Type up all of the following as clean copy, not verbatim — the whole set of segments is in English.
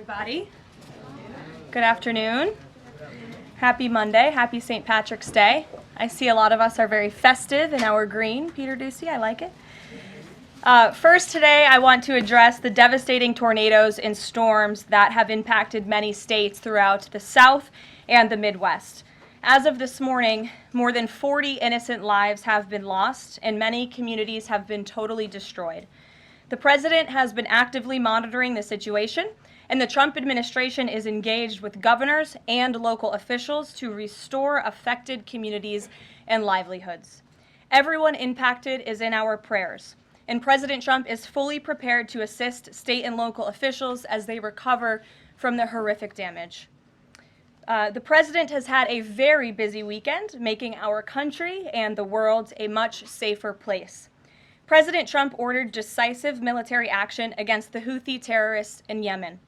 everybody. Good afternoon. Happy Monday. Happy St. Patrick's Day. I see a lot of us are very festive in our green. Peter Ducey, I like it. First today, I want to address the devastating tornadoes and storms that have impacted many states throughout the South and the Midwest. As of this morning, more than 40 innocent lives have been lost, and many communities have been totally destroyed. The president has been actively monitoring the situation, and the Trump administration is engaged with governors and local officials to restore affected communities and livelihoods. Everyone impacted is in our prayers, and President Trump is fully prepared to assist state and local officials as they recover from the horrific damage. The president has had a very busy weekend, making our country and the world a much safer place. President Trump ordered decisive military action against the Houthi terrorists in Yemen.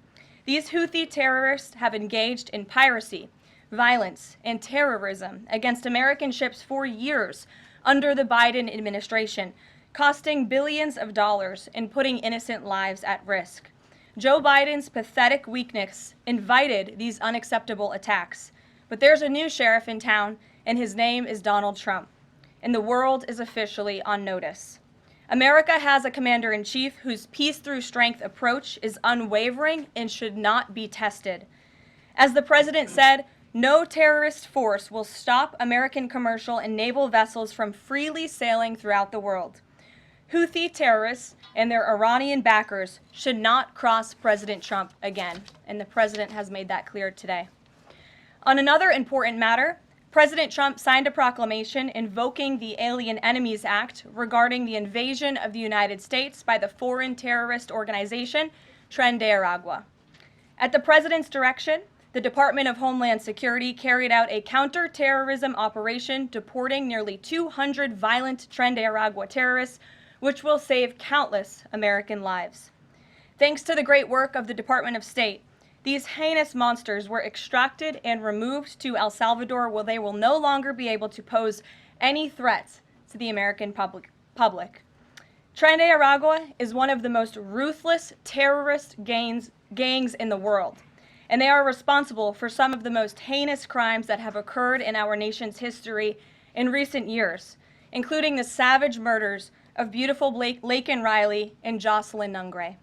These Houthi terrorists have engaged in piracy, violence, and terrorism against American ships for years under the Biden administration, costing billions of dollars and putting innocent lives at risk. Joe Biden's pathetic weakness invited these unacceptable attacks. But there's a new sheriff in town, and his name is Donald Trump. And the world is officially on notice. America has a commander-in-chief whose peace-through-strength approach is unwavering and should not be tested. As the president said, no terrorist force will stop American commercial and naval vessels from freely sailing throughout the world. Houthi terrorists and their Iranian backers should not cross President Trump again, and the president has made that clear today. On another important matter, President Trump signed a proclamation invoking the Alien Enemies Act regarding the invasion of the United States by the foreign terrorist organization Tren de Aragua. At the president's direction, the Department of Homeland Security carried out a counter-terrorism operation deporting nearly 200 violent Tren de Aragua terrorists, which will save countless American lives. Thanks to the great work of the Department of State, these heinous monsters were extracted and removed to El Salvador, where they will no longer be able to pose any threats to the American public. Tren de Aragua is one of the most ruthless terrorist gangs in the world, and they are responsible for some of the most heinous crimes that have occurred in our nation's history in recent years, including the savage murders of beautiful Laken Riley and Jocelyn Nungray.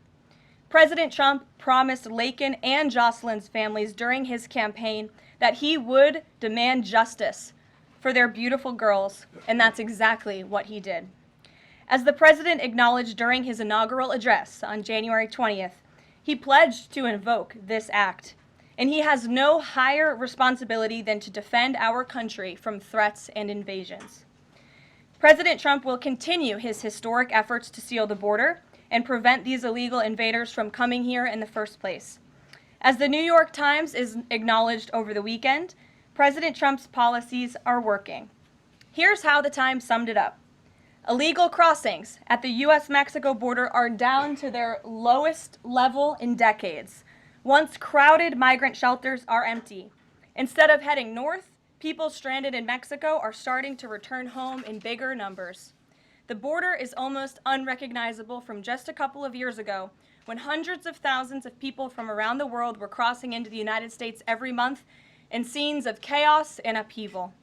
President Trump promised Laken and Jocelyn's families during his campaign that he would demand justice for their beautiful girls, and that's exactly what he did. As the president acknowledged during his inaugural address on January 20th, he pledged to invoke this act, and he has no higher responsibility than to defend our country from threats and invasions. President Trump will continue his historic efforts to seal the border and prevent these illegal invaders from coming here in the first place. As the New York Times is acknowledged over the weekend, President Trump's policies are working. Here's how the Times summed it up. Illegal crossings at the U.S.-Mexico border are down to their lowest level in decades. Once crowded migrant shelters are empty. Instead of heading north, people stranded in Mexico are starting to return home in bigger numbers. The border is almost unrecognizable from just a couple of years ago, when hundreds of thousands of people from around the world were crossing into the United States every month in scenes of chaos and upheaval.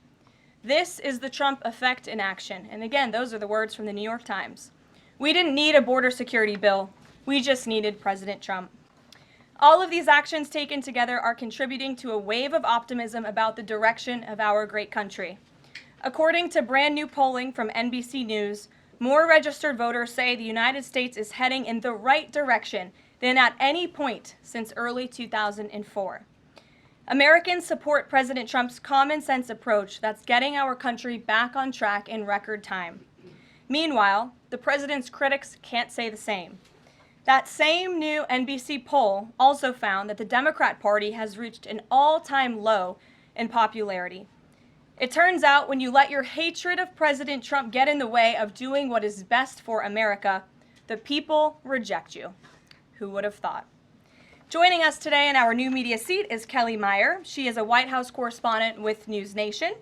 This is the Trump effect in action. And again, those are the words from the New York Times. We didn't need a border security bill. We just needed President Trump. All of these actions taken together are contributing to a wave of optimism about the direction of our great country. According to brand new polling from NBC News, more registered voters say the United States is heading in the right direction than at any point since early 2004. Americans support President Trump's common sense approach that's getting our country back on track in record time. Meanwhile, the president's critics can't say the same. That same new NBC poll also found that the Democrat Party has reached an all-time low in popularity. It turns out when you let your hatred of President Trump get in the way of doing what is best for America, the people reject you. Who would have thought? Joining us today in our new media seat is Kelly Meyer. She is a White House correspondent with News Nation.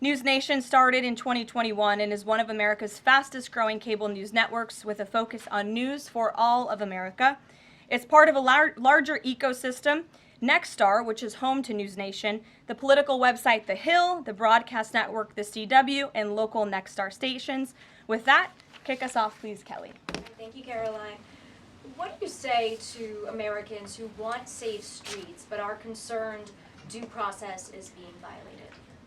News Nation started in 2021 and is one of America's fastest growing cable news networks with a focus on news for all of America. It's part of a larger ecosystem. Nexstar, which is home to News Nation, the political website The Hill, the broadcast network The CW, and local Nexstar stations. With that, kick us off, please, Kelly. Thank you, Karoline. What do you say to Americans who want safe streets but are concerned due process is being violated?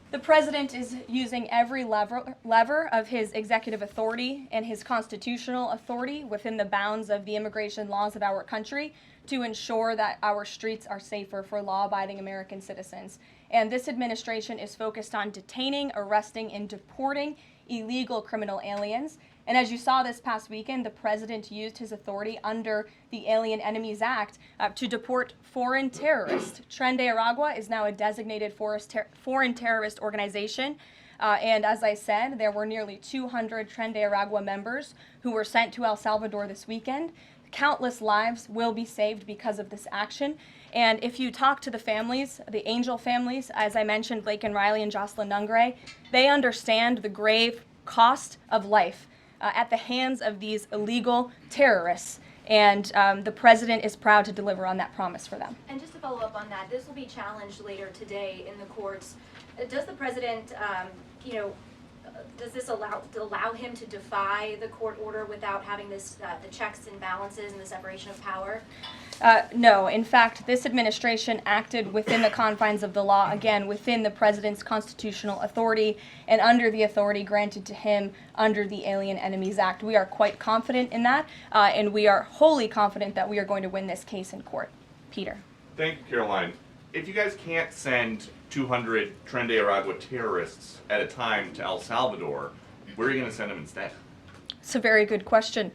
The president is using every lever of his executive authority and his constitutional authority within the bounds of the immigration laws of our country to ensure that our streets are safer for law-abiding American citizens. And this administration is focused on detaining, arresting, and deporting illegal criminal aliens. And as you saw this past weekend, the president used his authority under the Alien Enemies Act to deport foreign terrorists. Tren de Aragua is now a designated foreign terrorist organization. And as I said, there were nearly 200 Tren de Aragua members who were sent to El Salvador this weekend. Countless lives will be saved because of this action. And if you talk to the families, the Angel families, as I mentioned, Blake and Riley and Jocelyn Nungray, they understand the grave cost of life at the hands of these illegal terrorists. And the president is proud to deliver on that promise for them. And just to follow up on that, this will be challenged later today in the courts. Does the president, does this allow him to defy the court order without having this the checks and balances and the separation of power? No. In fact, this administration acted within the confines of the law, again, within the president's constitutional authority and under the authority granted to him under the Alien Enemies Act. We are quite confident in that, and we are wholly confident that we are going to win this case in court. Peter. Thank you, Karoline. If you guys can't send 200 Tren de Aragua terrorists at a time to El Salvador, where are you going to send them instead? It's a very good question.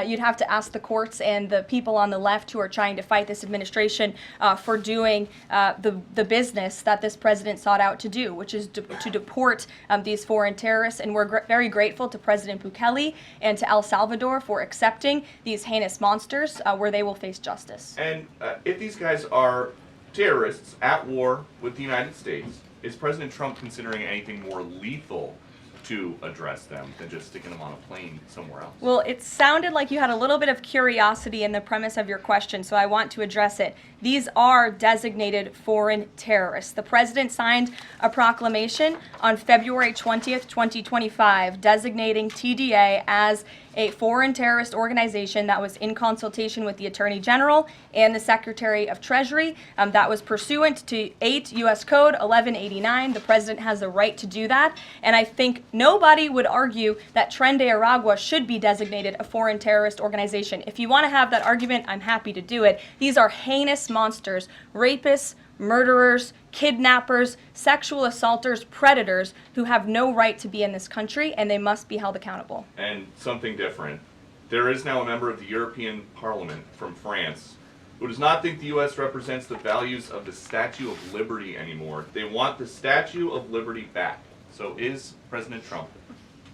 You'd have to ask the courts and the people on the left who are trying to fight this administration for doing the business that this president sought out to do, which is to deport these foreign terrorists. And we're very grateful to President Bukele and to El Salvador for accepting these heinous monsters where they will face justice. And if these guys are terrorists at war with the United States, is President Trump considering anything more lethal to address them than just sticking them on a plane somewhere else? Well, it sounded like you had a little bit of curiosity in the premise of your question, so I want to address it. These are designated foreign terrorists. The president signed a proclamation on February 20th, 2025, designating TDA as a foreign terrorist organization that was in consultation with the Attorney General and the Secretary of Treasury. That was pursuant to 8 U.S. Code 1189. The president has the right to do that. And I think nobody would argue that Tren de Aragua should be designated a foreign terrorist organization. If you want to have that argument, I'm happy to do it. These are heinous monsters, rapists, murderers, kidnappers, sexual assaulters, predators who have no right to be in this country, and they must be held accountable. And something different. There is now a member of the European Parliament from France who does not think the U.S. represents the values of the Statue of Liberty anymore. They want the Statue of Liberty back. So is President Trump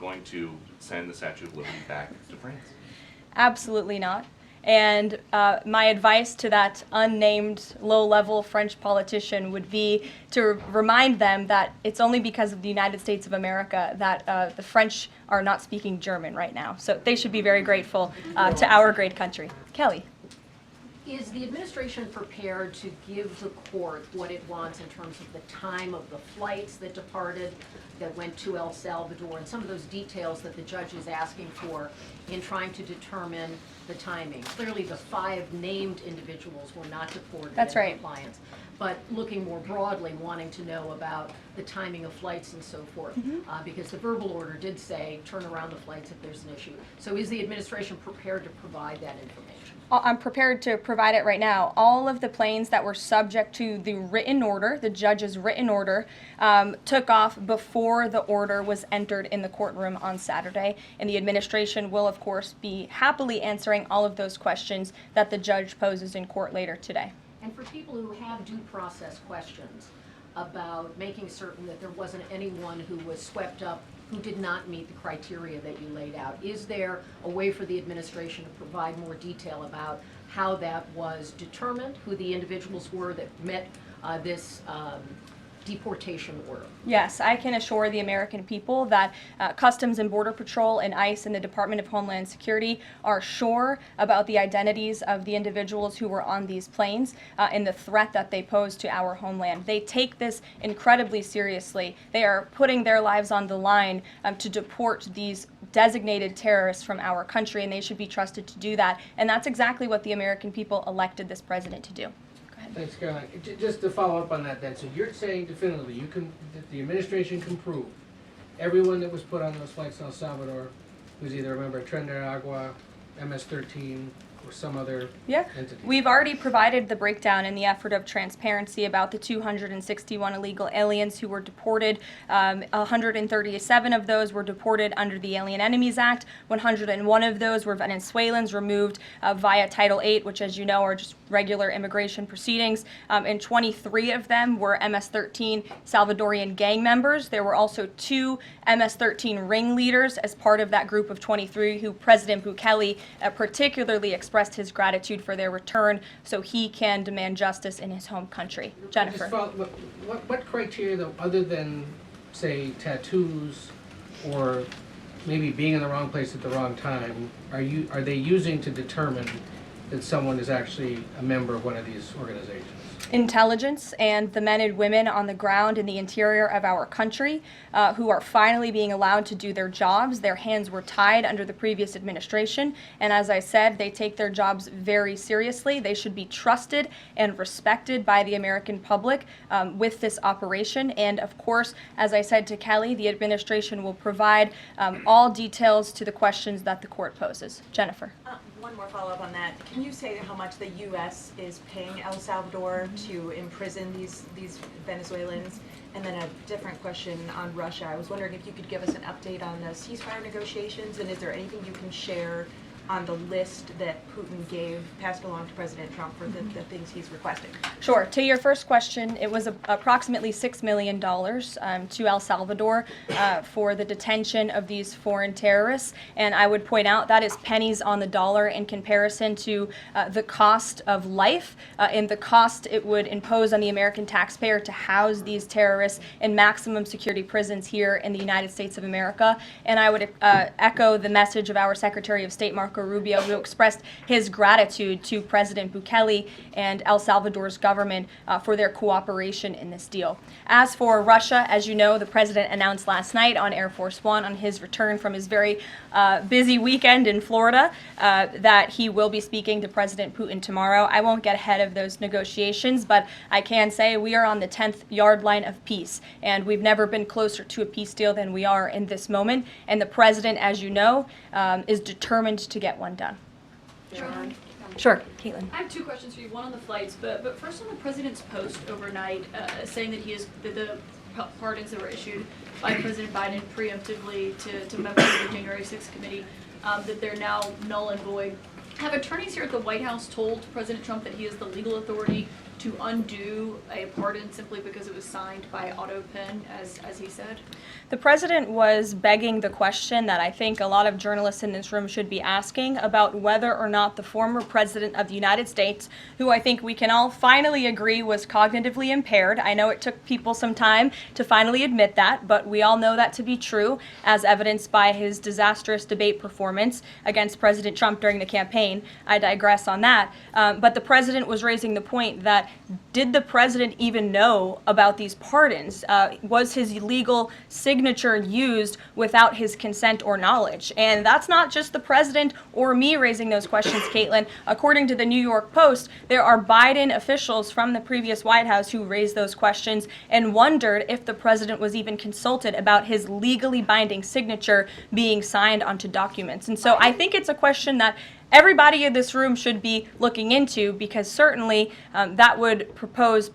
going to send the Statue of Liberty back to France? Absolutely not. And my advice to that unnamed low-level French politician would be to remind them that it's only because of the United States of America that the French are not speaking German right now. So they should be very grateful to our great country. Kelly. Is the administration prepared to give the court what it wants in terms of the time of the flights that departed, that went to El Salvador, and some of those details that the judge is asking for in trying to determine the timing? Clearly, the 5 named individuals were not deported. That's right. In compliance. But looking more broadly, wanting to know about the timing of flights and so forth, because the verbal order did say turn around the flights if there's an issue. So is the administration prepared to provide that information? I'm prepared to provide it right now. All of the planes that were subject to the written order, the judge's written order, took off before the order was entered in the courtroom on Saturday. And the administration will, of course, be happily answering all of those questions that the judge poses in court later today. And for people who have due process questions about making certain that there wasn't anyone who was swept up who did not meet the criteria that you laid out, is there a way for the administration to provide more detail about how that was determined, who the individuals were that met this deportation order. Yes, I can assure the American people that Customs and Border Patrol and ICE and the Department of Homeland Security are sure about the identities of the individuals who were on these planes and the threat that they pose to our homeland. They take this incredibly seriously. They are putting their lives on the line to deport these designated terrorists from our country, and they should be trusted to do that. And that's exactly what the American people elected this president to do. Thanks, Caroline. Just to follow up on that then, so you're saying definitively that the administration can prove everyone that was put on those flights to El Salvador was either a member of Tren de Agua, MS-13, or some other entity? We've already provided the breakdown in the effort of transparency about the 261 illegal aliens who were deported. 137 of those were deported under the Alien Enemies Act. 101 of those were Venezuelans removed via Title VIII, which, as you know, are just regular immigration proceedings. And 23 of them were MS-13 Salvadorian gang members. There were also 2 MS-13 ringleaders as part of that group of 23 who President Bukele particularly expressed his gratitude for their return so he can demand justice in his home country. Jennifer. What criteria, though, other than, say, tattoos or maybe being in the wrong place at the wrong time, are they using to determine that someone is actually a member of one of these organizations? Intelligence and the men and women on the ground in the interior of our country who are finally being allowed to do their jobs. Their hands were tied under the previous administration, and as I said, they take their jobs very seriously. They should be trusted and respected by the American public with this operation, and of course, as I said to Kelly, the administration will provide all details to the questions that the court poses. Jennifer. One more follow-up on that. Can you say how much the U.S. is paying El Salvador to imprison these Venezuelans? And then a different question on Russia. I was wondering if you could give us an update on the ceasefire negotiations, and is there anything you can share on the list that Putin passed along to President Trump for the things he's requesting? Sure. To your first question, it was approximately $6 million to El Salvador for the detention of these foreign terrorists. And I would point out that is pennies on the dollar in comparison to the cost of life and the cost it would impose on the American taxpayer to house these terrorists in maximum security prisons here in the United States of America. And I would echo the message of our Secretary of State, Marco Rubio, who expressed his gratitude to President Bukele and El Salvador's government for their cooperation in this deal. As for Russia, as you know, the president announced last night on Air Force One on his return from his very busy weekend in Florida that he will be speaking to President Putin tomorrow. I won't get ahead of those negotiations, but I can say we are on the 10th yard line of peace, and we've never been closer to a peace deal than we are in this moment. And the president, as you know, is determined to get one done. Sure, Caitlin. I have 2 questions for you. One on the flights, but first on the president's post overnight, saying that the pardons that were issued by President Biden preemptively to members of the January 6th committee, that they're now null and void. Have attorneys here at the White House told President Trump that he has the legal authority to undo a pardon simply because it was signed by auto pen, as he said? The president was begging the question that I think a lot of journalists in this room should be asking about whether or not the former president of the United States, who I think we can all finally agree was cognitively impaired. I know it took people some time to finally admit that, but we all know that to be true, as evidenced by his disastrous debate performance against President Trump during the campaign. I digress on that. But the president was raising the point that did the president even know about these pardons? Was his legal signature used without his consent or knowledge? And that's not just the president or me raising those questions, Caitlin. According to the New York Post, there are Biden officials from the previous White House who raised those questions and wondered if the president was even consulted about his legally binding signature being signed onto documents. And so I think it's a question that everybody in this room should be looking into, because certainly that would propose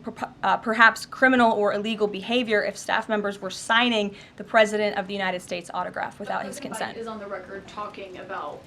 perhaps criminal or illegal behavior if staff members were signing the President of the United States autograph without his consent. Biden is on the record talking about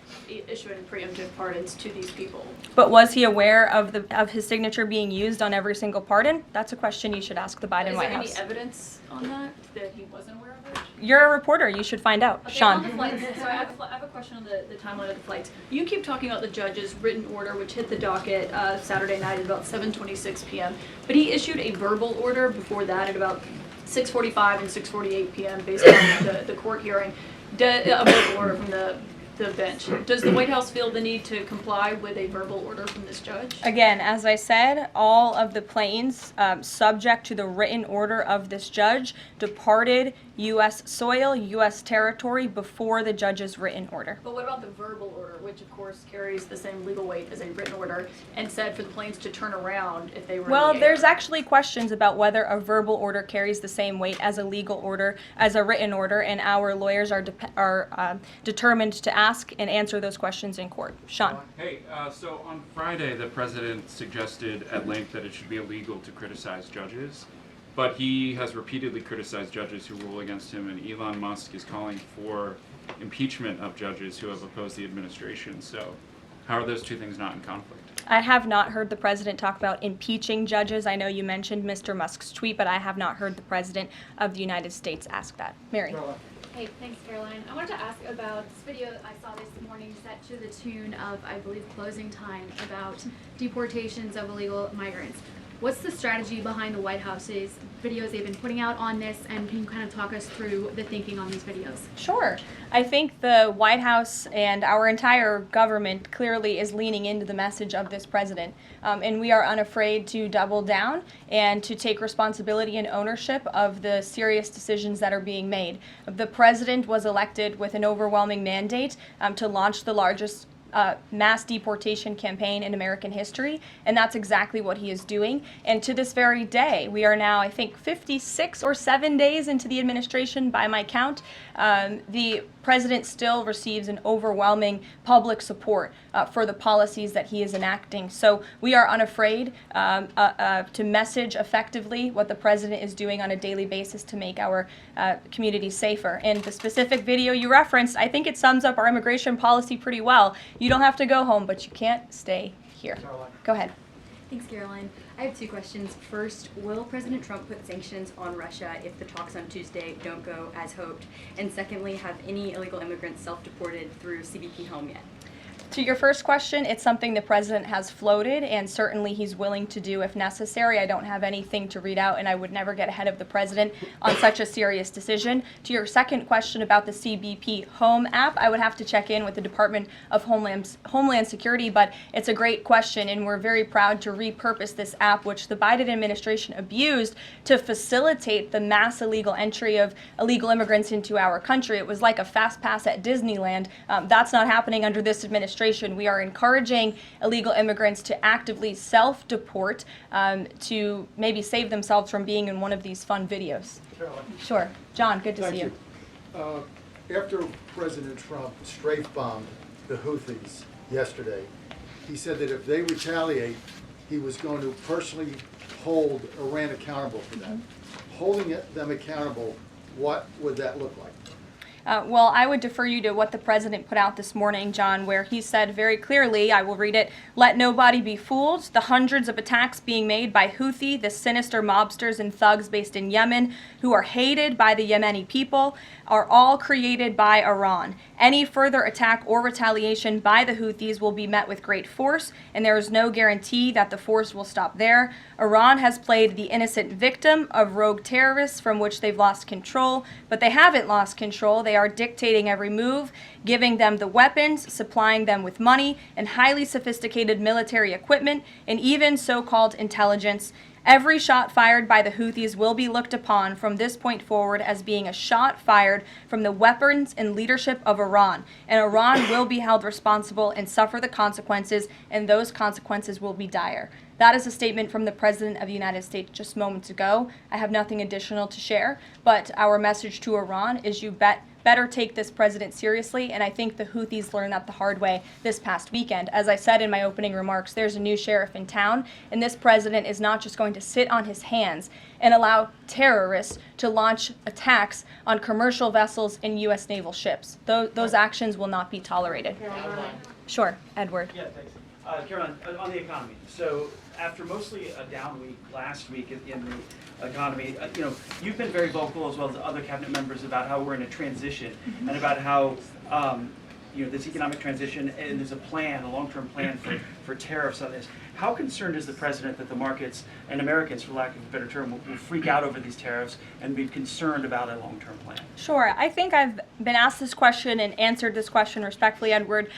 issuing preemptive pardons to these people. But was he aware of his signature being used on every single pardon? That's a question you should ask the Biden White House. Is there any evidence on that he wasn't aware of it? You're a reporter. You should find out. Okay, Sean. on the flights, so I have a question on the timeline of the flights. You keep talking about the judge's written order, which hit the docket Saturday night at about 7:26 p.m. But he issued a verbal order before that at about 6:45 and 6:48 p.m. based on the court hearing. A verbal order from the bench. Does the White House feel the need to comply with a verbal order from this judge? Again, as I said, all of the planes subject to the written order of this judge departed U.S. soil, U.S. territory before the judge's written order. But what about the verbal order, which of course carries the same legal weight as a written order, and said for the planes to turn around if they were Well, in the air? there's actually questions about whether a verbal order carries the same weight as a legal order, as a written order, and our lawyers are determined to ask and answer those questions in court. Sean. Hey, so on Friday, the president suggested at length that it should be illegal to criticize judges, but he has repeatedly criticized judges who rule against him, and Elon Musk is calling for impeachment of judges who have opposed the administration. So how are those two things not in conflict? I have not heard the president talk about impeaching judges. I know you mentioned Mr. Musk's tweet, but I have not heard the president of the United States ask that. Mary. Hey, thanks, Caroline. I wanted to ask about this video I saw this morning set to the tune of, I believe, Closing Time about deportations of illegal migrants. What's the strategy behind the White House's videos they've been putting out on this, and can you kind of talk us through the thinking on these videos? Sure. I think the White House and our entire government clearly is leaning into the message of this president. And we are unafraid to double down and to take responsibility and ownership of the serious decisions that are being made. The president was elected with an overwhelming mandate to launch the largest mass deportation campaign in American history, and that's exactly what he is doing. And to this very day, we are now, I think, 56 or 7 days into the administration by my count. The president still receives an overwhelming public support for the policies that he is enacting. So we are unafraid to message effectively what the president is doing on a daily basis to make our community safer. And the specific video you referenced, I think it sums up our immigration policy pretty well. You don't have to go home, but you can't stay here. Go ahead. Thanks, Caroline. I have two questions. First, will President Trump put sanctions on Russia if the talks on Tuesday don't go as hoped? And secondly, have any illegal immigrants self-deported through CBP home yet? To your first question, it's something the president has floated, and certainly he's willing to do if necessary. I don't have anything to read out, and I would never get ahead of the president on such a serious decision. To your second question about the CBP Home app, I would have to check in with the Department of Homeland Security, but it's a great question, and we're very proud to repurpose this app, which the Biden administration abused to facilitate the mass illegal entry of illegal immigrants into our country. It was like a fast pass at Disneyland. That's not happening under this administration. We are encouraging illegal immigrants to actively self-deport to maybe save themselves from being in one of these fun videos. Caroline. Sure. John, good to see you. After President Trump strafe-bombed the Houthis yesterday, he said that if they retaliate, he was going to personally hold Iran accountable for that. Holding them accountable, what would that look like? Well, I would defer you to what the president put out this morning, John, where he said very clearly, I will read it, "Let nobody be fooled. The hundreds of attacks being made by Houthi, the sinister mobsters and thugs based in Yemen, who are hated by the Yemeni people, are all created by Iran. Any further attack or retaliation by the Houthis will be met with great force, and there is no guarantee that the force will stop there. Iran has played the innocent victim of rogue terrorists from which they've lost control, but they haven't lost control. They are dictating every move, giving them the weapons, supplying them with money and highly sophisticated military equipment, and even so-called intelligence. Every shot fired by the Houthis will be looked upon from this point forward as being a shot fired from the weapons and leadership of Iran. And Iran will be held responsible and suffer the consequences, and those consequences will be dire." That is a statement from the President of the United States just moments ago. I have nothing additional to share, but our message to Iran is you better take this president seriously, and I think the Houthis learned that the hard way this past weekend. As I said in my opening remarks, there's a new sheriff in town, and this president is not just going to sit on his hands and allow terrorists to launch attacks on commercial vessels and U.S. naval ships. Those actions will not be tolerated. Sure, Edward. Yeah, thanks. Caroline, on the economy. So after mostly a down week last week in the economy, you've been very vocal as well as other cabinet members about how we're in a transition and about how this economic transition, and there's a long-term plan for tariffs on this. How concerned is the president that the markets and Americans, for lack of a better term, will freak out over these tariffs and be concerned about a long-term plan? Sure. I think I've been asked this question and answered this question respectfully, Edward.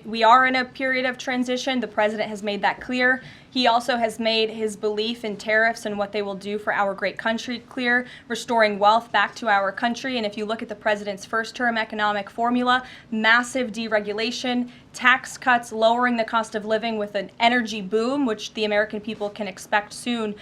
We are in a period of transition. The president has made that clear. He also has made his belief in tariffs and what they will do for our great country clear, restoring wealth back to our country. And if you look at the president's first-term economic formula, massive deregulation, tax cuts, lowering the cost of living with an energy boom, which the American people can expect soon.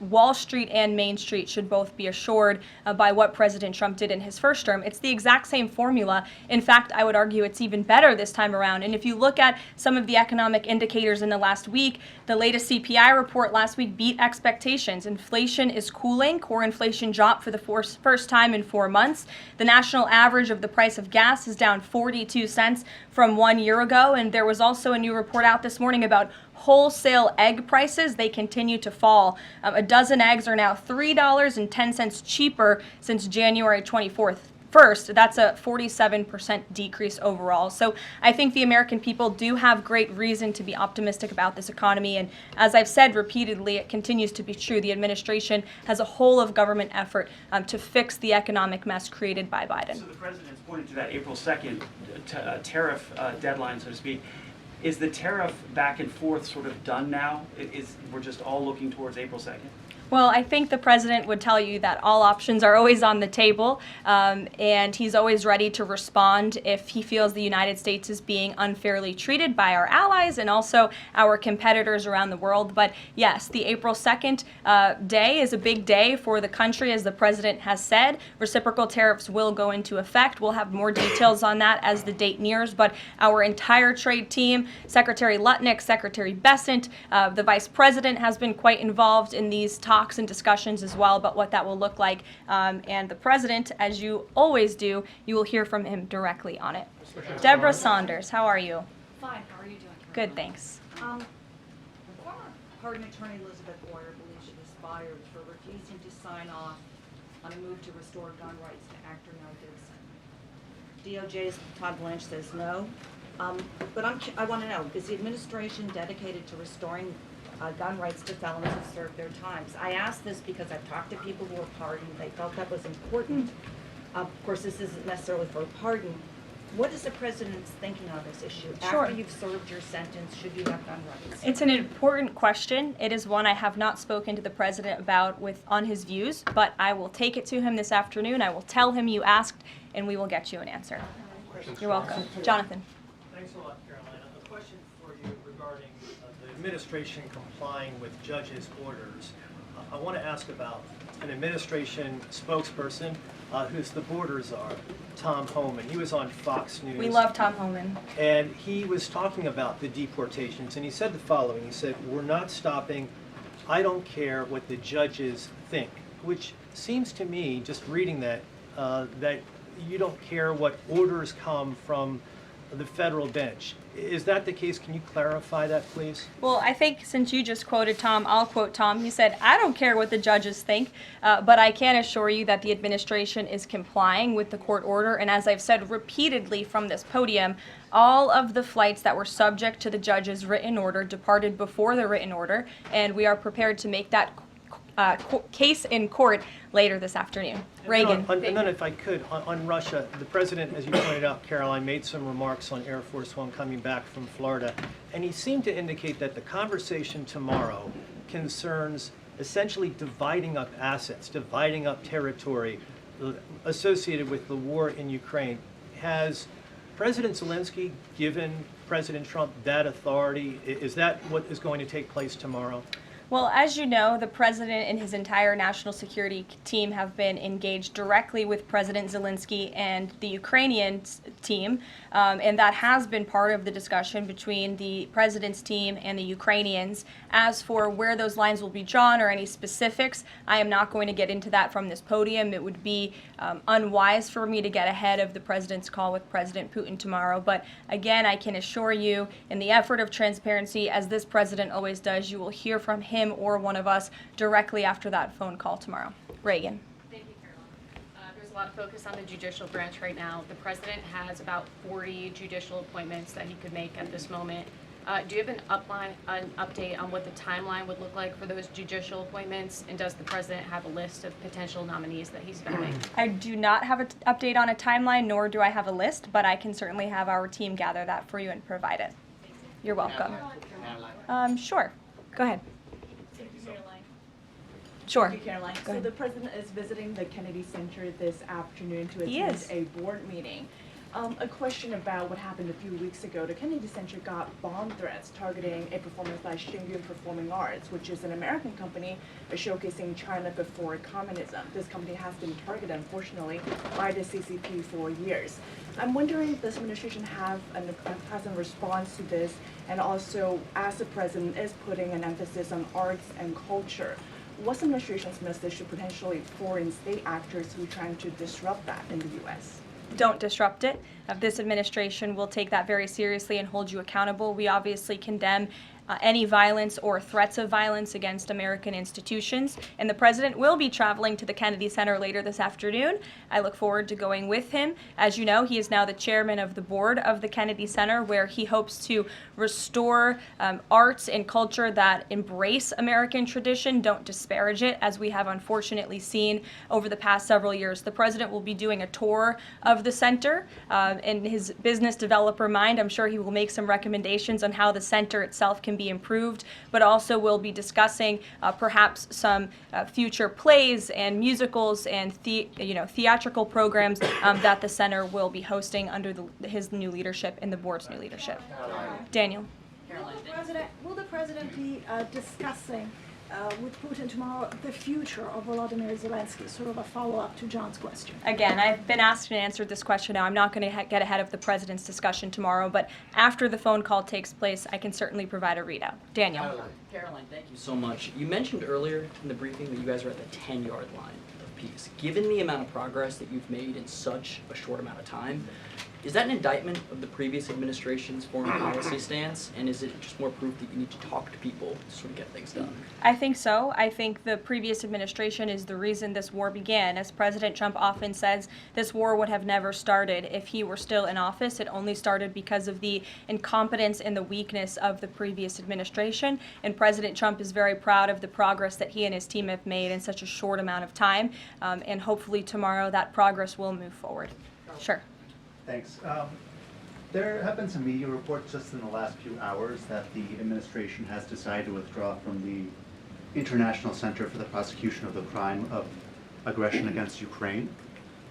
Wall Street and Main Street should both be assured by what President Trump did in his first term. It's the exact same formula. In fact, I would argue it's even better this time around. And if you look at some of the economic indicators in the last week, the latest CPI report last week beat expectations. Inflation is cooling. Core inflation dropped for the first time in 4 months. The national average of the price of gas is down 42 cents from 1 year ago. And there was also a new report out this morning about wholesale egg prices. They continue to fall. A dozen eggs are now $3.10 cheaper since January 24th. First, that's a 47% decrease overall. So I think the American people do have great reason to be optimistic about this economy. And as I've said repeatedly, it continues to be true. The administration has a whole of government effort to fix the economic mess created by Biden. So the president's pointed to that April 2nd tariff deadline, so to speak. Is the tariff back and forth sort of done now? We're just all looking towards April 2nd? Well, I think the president would tell you that all options are always on the table, and he's always ready to respond if he feels the United States is being unfairly treated by our allies and also our competitors around the world. But yes, the April 2nd day is a big day for the country, as the president has said. Reciprocal tariffs will go into effect. We'll have more details on that as the date nears, but our entire trade team, Secretary Lutnick, Secretary Bessent, the vice president has been quite involved in these talks and discussions as well about what that will look like. And the president, as you always do, you will hear from him directly on it. Deborah Saunders, how are you? Fine, how are you doing? Good, thanks. Former pardon attorney Elizabeth Boyer believes she was fired for refusing to sign off on a move to restore gun rights to actor Mel Gibson. DOJ's Todd Blanche says no. But I want to know, is the administration dedicated to restoring gun rights to felons who served their times? I ask this because I've talked to people who were pardoned. They felt that was important. Of course, this isn't necessarily for a pardon. What is the president's thinking on this issue? Sure. After you've served your sentence, should you have gun rights? It's an important question. It is one I have not spoken to the president about on his views, but I will take it to him this afternoon. I will tell him you asked, and we will get you an answer. You're welcome. Jonathan. Thanks a lot, Caroline. A question for you regarding the administration complying with judges' orders. I want to ask about an administration spokesperson who's the border czar, Tom Homan. He was on Fox News. We love Tom Homan. And he was talking about the deportations, and he said the following. He said, "We're not stopping. I don't care what the judges think," which seems to me, just reading that, that you don't care what orders come from the federal bench. Is that the case? Can you clarify that, please? Well, I think since you just quoted Tom, I'll quote Tom. He said, "I don't care what the judges think, but I can assure you that the administration is complying with the court order. And as I've said repeatedly from this podium, all of the flights that were subject to the judge's written order departed before the written order, and we are prepared to make that case in court later this afternoon." Reagan. And then if I could, on Russia, the president, as you pointed out, Caroline, made some remarks on Air Force One coming back from Florida, and he seemed to indicate that the conversation tomorrow concerns essentially dividing up assets, dividing up territory associated with the war in Ukraine. Has President Zelensky given President Trump that authority? Is that what is going to take place tomorrow? Well, as you know, the president and his entire national security team have been engaged directly with President Zelensky and the Ukrainian team, and that has been part of the discussion between the president's team and the Ukrainians. As for where those lines will be drawn or any specifics, I am not going to get into that from this podium. It would be unwise for me to get ahead of the president's call with President Putin tomorrow. But again, I can assure you, in the effort of transparency, as this president always does, you will hear from him or one of us directly after that phone call tomorrow. Reagan. Thank you, Karoline. There's a lot of focus on the judicial branch right now. The president has about 40 judicial appointments that he could make at this moment. Do you have an update on what the timeline would look like for those judicial appointments? And does the president have a list of potential nominees that he's vetting? I do not have an update on a timeline, nor do I have a list, but I can certainly have our team gather that for you and provide it. You're welcome. Sure. Go ahead. Sure. Thank you, Caroline. Go So ahead. the president is visiting the Kennedy Center this afternoon to He attend is. a board meeting. A question about what happened a few weeks ago. The Kennedy Center got bomb threats targeting a performance by Shingyun Performing Arts, which is an American company showcasing China before communism. This company has been targeted, unfortunately, by the CCP for years. I'm wondering if this administration has a response to this, and also as the president is putting an emphasis on arts and culture, what's the administration's message to potentially foreign state actors who are trying to disrupt that in the U.S.? Don't disrupt it. This administration will take that very seriously and hold you accountable. We obviously condemn any violence or threats of violence against American institutions. And the president will be traveling to the Kennedy Center later this afternoon. I look forward to going with him. As you know, he is now the chairman of the board of the Kennedy Center, where he hopes to restore arts and culture that embrace American tradition, don't disparage it, as we have unfortunately seen over the past several years. The president will be doing a tour of the center. In his business developer mind, I'm sure he will make some recommendations on how the center itself can be improved, but also we'll be discussing perhaps some future plays and musicals and theatrical programs that the center will be hosting under his new leadership and the board's new leadership. Daniel. Will the president be discussing with Putin tomorrow the future of Volodymyr Zelensky, sort of a follow-up to John's question? Again, I've been asked and answered this question now. I'm not going to get ahead of the president's discussion tomorrow, but after the phone call takes place, I can certainly provide a readout. Daniel. Caroline, thank you so much. You mentioned earlier in the briefing that you guys are at the 10-yard line of peace. Given the amount of progress that you've made in such a short amount of time, is that an indictment of the previous administration's foreign policy stance, and is it just more proof that you need to talk to people to sort of get things done? I think so. I think the previous administration is the reason this war began. As President Trump often says, this war would have never started if he were still in office. It only started because of the incompetence and the weakness of the previous administration. And President Trump is very proud of the progress that he and his team have made in such a short amount of time. And hopefully tomorrow that progress will move forward. Sure. Thanks. There have been some media reports just in the last few hours that the administration has decided to withdraw from the International Center for the Prosecution of the Crime of Aggression against Ukraine,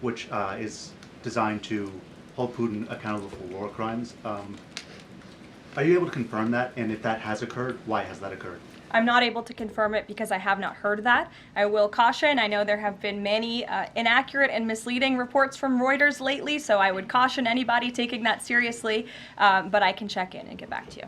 which is designed to hold Putin accountable for war crimes. Are you able to confirm that? And if that has occurred, why has that occurred? I'm not able to confirm it because I have not heard that. I will caution, I know there have been many inaccurate and misleading reports from Reuters lately, so I would caution anybody taking that seriously, but I can check in and get back to you.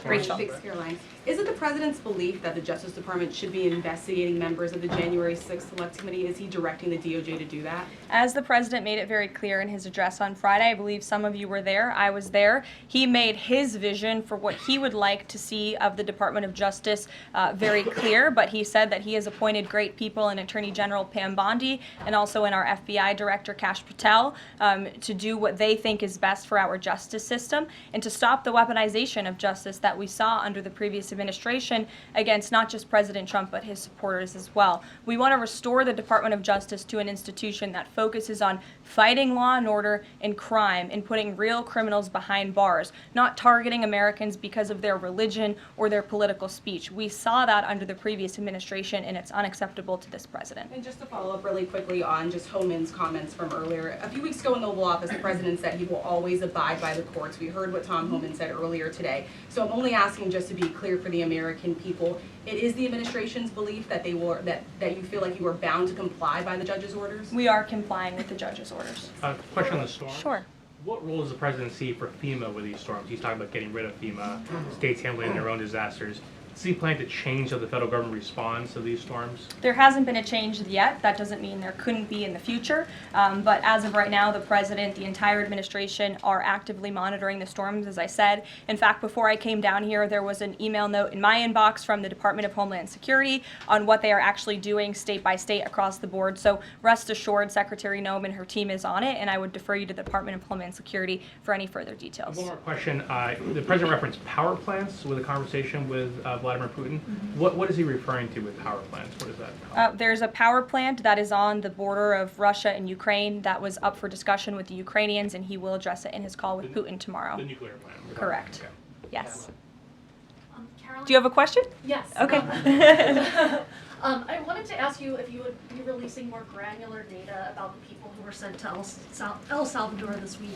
Rachel. Thanks, Caroline. Is it the president's belief that the Justice Department should be investigating members of the January 6th Select Committee? Is he directing the DOJ to do that? As the president made it very clear in his address on Friday, I believe some of you were there, I was there, he made his vision for what he would like to see of the Department of Justice very clear, but he said that he has appointed great people in Attorney General Pam Bondi and also in our FBI Director Kash Patel to do what they think is best for our justice system and to stop the weaponization of justice that we saw under the previous administration against not just President Trump but his supporters as well. We want to restore the Department of Justice to an institution that focuses on fighting law and order and crime and putting real criminals behind bars, not targeting Americans because of their religion or their political speech. We saw that under the previous administration, and it's unacceptable to this president. And just to follow up really quickly on just Homan's comments from earlier, a few weeks ago in the Oval Office, the president said he will always abide by the courts. We heard what Tom Homan said earlier today. So I'm only asking just to be clear for the American people. It is the administration's belief that that you feel like you are bound to comply by the judge's orders? We are complying with the judge's orders. Question on the storm. Sure. What role does the president see for FEMA with these storms? He's talking about getting rid of FEMA, states handling their own disasters. Does he plan to change how the federal government responds to these storms? There hasn't been a change yet. That doesn't mean there couldn't be in the future. But as of right now, the president, the entire administration are actively monitoring the storms, as I said. In fact, before I came down here, there was an email note in my inbox from the Department of Homeland Security on what they are actually doing state by state across the board. So rest assured, Secretary Noem and her team is on it, and I would defer you to the Department of Homeland Security for any further details. One more question. The president referenced power plants with a conversation with Vladimir Putin. What is he referring to with power plants? What is that? There's a power plant that is on the border of Russia and Ukraine that was up for discussion with the Ukrainians, and he will address it in his call with Putin tomorrow. The nuclear plant. Correct. Okay. Yes. Caroline? Do you have a question? Yes. Okay. I wanted to ask you if you would be releasing more granular data about the people who were sent to El Salvador this week.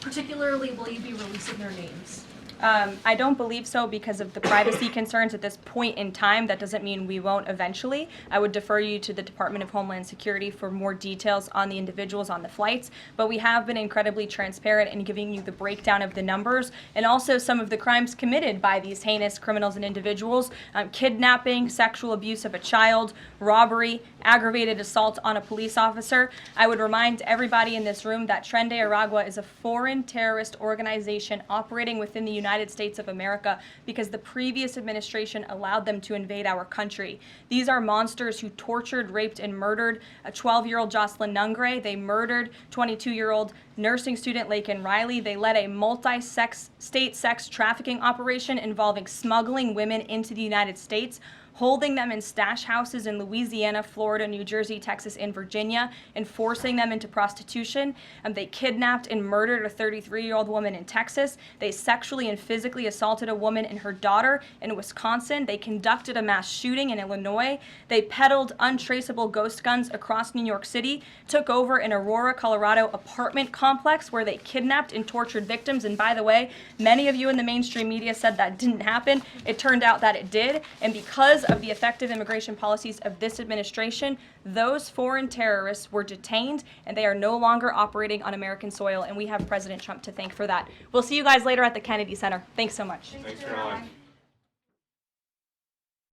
Particularly, will you be releasing their names? I don't believe so because of the privacy concerns at this point in time. That doesn't mean we won't eventually. I would defer you to the Department of Homeland Security for more details on the individuals on the flights, but we have been incredibly transparent in giving you the breakdown of the numbers and also some of the crimes committed by these heinous criminals and individuals: kidnapping, sexual abuse of a child, robbery, aggravated assault on a police officer. I would remind everybody in this room that Tren de Aragua is a foreign terrorist organization operating within the United States of America because the previous administration allowed them to invade our country. These are monsters who tortured, raped, and murdered a 12-year-old Jocelyn Nungre. They murdered 22-year-old nursing student Laken Riley. They led a multi-state sex trafficking operation involving smuggling women into the United States, holding them in stash houses in Louisiana, Florida, New Jersey, Texas, and Virginia, and forcing them into prostitution. They kidnapped and murdered a 33-year-old woman in Texas. They sexually and physically assaulted a woman and her daughter in Wisconsin. They conducted a mass shooting in Illinois. They peddled untraceable ghost guns across New York City, took over an Aurora, Colorado apartment complex where they kidnapped and tortured victims. And by the way, many of you in the mainstream media said that didn't happen. It turned out that it did. And because of the effective immigration policies of this administration, those foreign terrorists were detained and they are no longer operating on American soil, and we have President Trump to thank for that. We'll see you guys later at the Kennedy Center. Thanks so much. Thanks, Caroline.